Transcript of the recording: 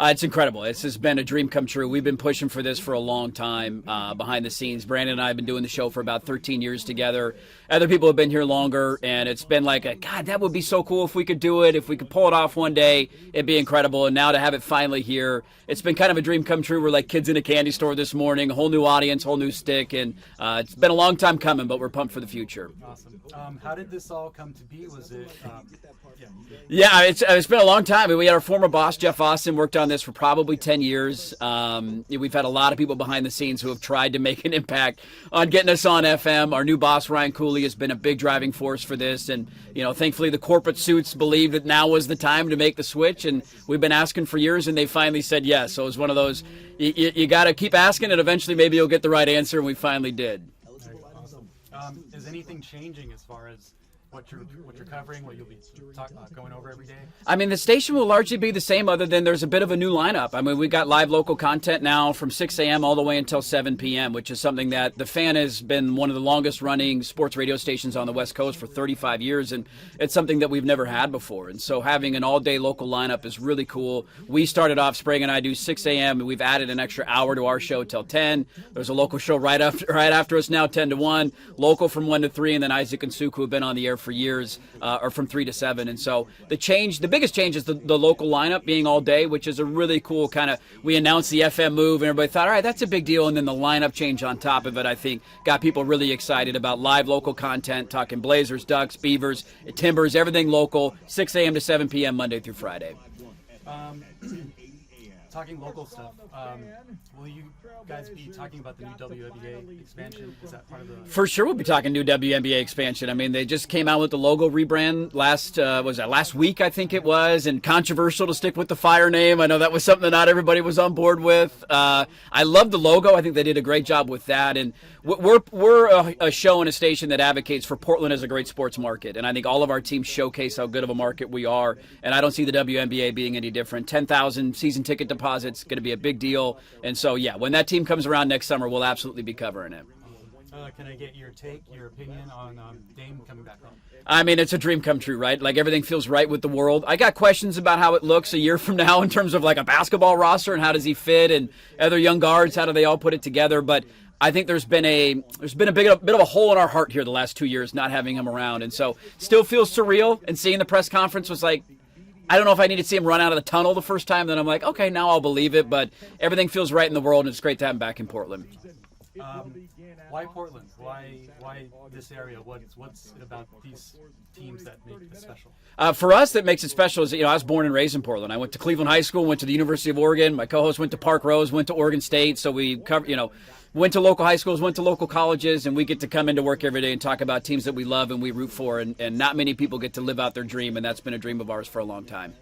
It's incredible. This has been a dream come true. We've been pushing for this for a long time behind the scenes. Brandon and I have been doing the show for about 13 years together. Other people have been here longer, and it's been like, God, that would be so cool if we could do it. If we could pull it off one day, it'd be incredible. And now to have it finally here, it's been kind of a dream come true. We're like kids in a candy store this morning, a whole new audience, whole new stick, and it's been a long time coming, but we're pumped for the future. Awesome. How did this all come to be? Was it... Yeah, it's been a long time. We had our former boss, Jeff Austin, worked on this for probably 10 years. We've had a lot of people behind the scenes who have tried to make an impact on getting us on FM. Our new boss, Ryan Cooley, has been a big driving force for this. And, thankfully the corporate suits believed that now was the time to make the switch. And we've been asking for years, and they finally said yes. So it was one of those, you got to keep asking, and eventually maybe you'll get the right answer, and we finally did. Awesome. Is anything changing as far as what you're covering, what you'll be going over every day? I mean, the station will largely be the same, other than there's a bit of a new lineup. I mean, we've got live local content now from 6 a.m. all the way until 7 p.m., which is something that the Fan has been one of the longest running sports radio stations on the West Coast for 35 years, and it's something that we've never had before. And so having an all-day local lineup is really cool. We started off, Sprague and I do 6 a.m., and we've added an extra hour to our show till 10. There's a local show right after us now, 10 to 1, local from 1 to 3, and then Isaac and Suk, who have been on the air for years, or from 3 to 7. And so the biggest change is the local lineup being all day, which is a really cool kind of, we announced the FM move and everybody thought, all right, that's a big deal. And then the lineup change on top of it, I think, got people really excited about live local content, talking Blazers, Ducks, Beavers, Timbers, everything local, 6 a.m. to 7 p.m. Monday through Friday. Talking local stuff, will you guys be talking about the new WNBA expansion? Is that part of the... For sure we'll be talking new WNBA expansion. I mean, they just came out with the logo rebrand last week, I think it was, and controversial to stick with the Fire name. I know that was something that not everybody was on board with. I love the logo. I think they did a great job with that. And we're a show and a station that advocates for Portland as a great sports market. And I think all of our teams showcase how good of a market we are. And I don't see the WNBA being any different. 10,000 season ticket deposits, going to be a big deal. And so, yeah, when that team comes around next summer, we'll absolutely be covering it. Can I get your opinion on Dame coming back home? I mean, it's a dream come true, right? Like, everything feels right with the world. I got questions about how it looks a year from now in terms of, like, a basketball roster and how does he fit, and other young guards, how do they all put it together. But I think there's been a bit of a hole in our heart here the last 2 years not having him around. And so still feels surreal, and seeing the press conference was like, I don't know if I need to see him run out of the tunnel the first time. Then I'm like, okay, now I'll believe it. But everything feels right in the world, and it's great to have him back in Portland. Why Portland? Why this area? What's it about these teams that make it special? For us, that makes it special is, I was born and raised in Portland. I went to Cleveland High School, went to the University of Oregon. My co-host went to Park Rose, went to Oregon State. So we went to local high schools, went to local colleges, and we get to come into work every day and talk about teams that we love and we root for. And not many people get to live out their dream, and that's been a dream of ours for a long time.